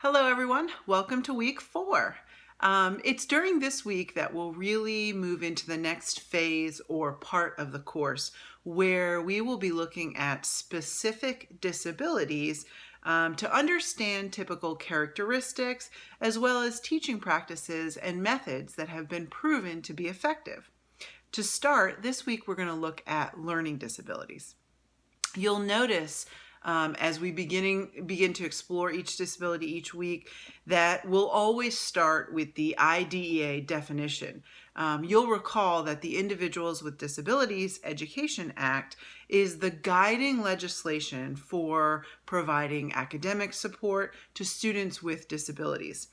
Hello everyone, welcome to week 4. It's during this week that we'll really move into the next phase or part of the course where we will be looking at specific disabilities to understand typical characteristics as well as teaching practices and methods that have been proven to be effective. To start, this week we're going to look at learning disabilities. You'll notice as we begin to explore each disability each week that we'll always start with the IDEA definition. You'll recall that the Individuals with Disabilities Education Act is the guiding legislation for providing academic support to students with disabilities.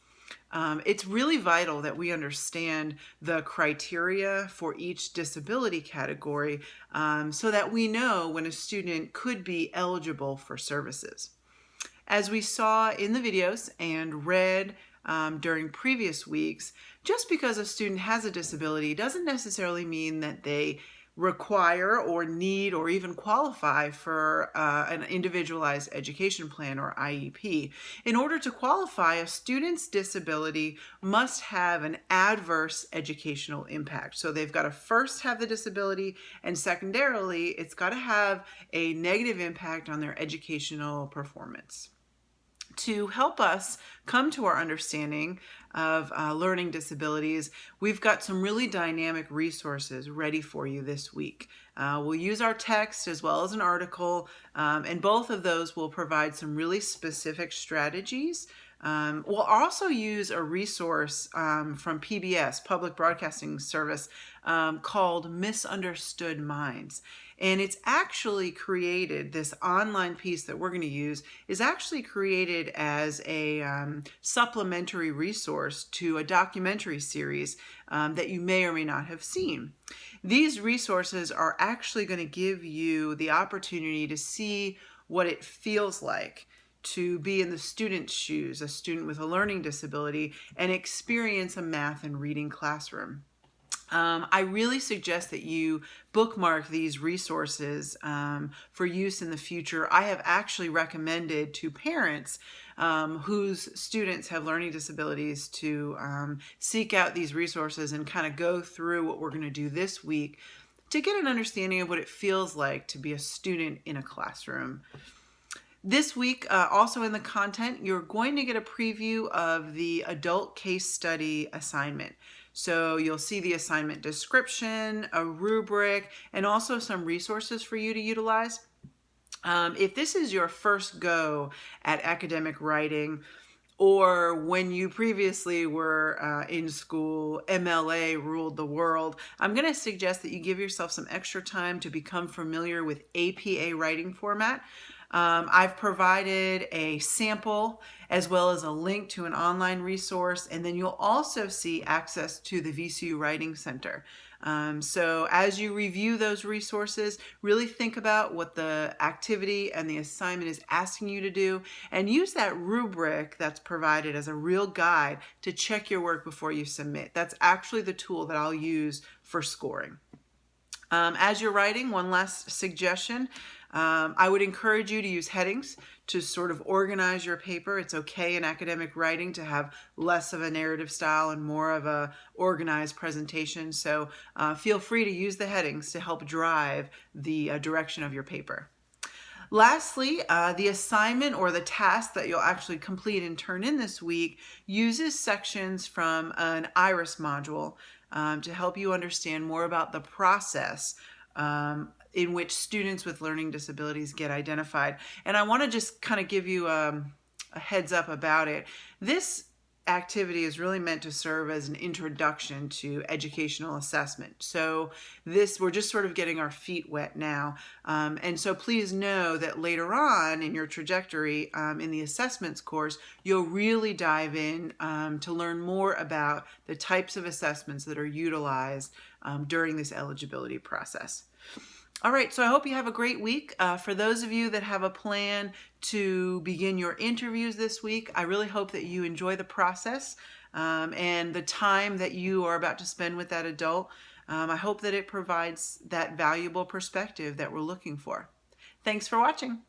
It's really vital that we understand the criteria for each disability category so that we know when a student could be eligible for services. As we saw in the videos and read during previous weeks, just because a student has a disability doesn't necessarily mean that they require or need or even qualify for an individualized education plan or IEP. In order to qualify, a student's disability must have an adverse educational impact. So they've got to first have the disability, and secondarily, it's got to have a negative impact on their educational performance. To help us come to our understanding of learning disabilities, we've got some really dynamic resources ready for you this week. We'll use our text as well as an article, and both of those will provide some really specific strategies. We'll also use a resource from PBS, Public Broadcasting Service, called Misunderstood Minds. And it's actually created, this online piece that we're going to use is actually created as a supplementary resource to a documentary series that you may or may not have seen. These resources are actually going to give you the opportunity to see what it feels like to be in the student's shoes, a student with a learning disability, and experience a math and reading classroom. I really suggest that you bookmark these resources for use in the future. I have actually recommended to parents whose students have learning disabilities to seek out these resources and kind of go through what we're going to do this week to get an understanding of what it feels like to be a student in a classroom. This week, also in the content, you're going to get a preview of the adult case study assignment. So you'll see the assignment description, a rubric, and also some resources for you to utilize. If this is your first go at academic writing, or when you previously were in school, MLA ruled the world, I'm going to suggest that you give yourself some extra time to become familiar with APA writing format. I've provided a sample as well as a link to an online resource, and then you'll also see access to the VCU Writing Center. So as you review those resources, really think about what the activity and the assignment is asking you to do, and use that rubric that's provided as a real guide to check your work before you submit. That's actually the tool that I'll use for scoring. As you're writing, one last suggestion. I would encourage you to use headings to sort of organize your paper. It's okay in academic writing to have less of a narrative style and more of a organized presentation. So feel free to use the headings to help drive the direction of your paper. Lastly, the assignment or the task that you'll actually complete and turn in this week uses sections from an IRIS module to help you understand more about the process in which students with learning disabilities get identified. And I want to just kind of give you a heads up about it. This activity is really meant to serve as an introduction to educational assessment. So we're just sort of getting our feet wet now. And so please know that later on in your trajectory in the assessments course, you'll really dive in to learn more about the types of assessments that are utilized during this eligibility process. All right, so I hope you have a great week. For those of you that have a plan to begin your interviews this week, I really hope that you enjoy the process and the time that you are about to spend with that adult. I hope that it provides that valuable perspective that we're looking for. Thanks for watching.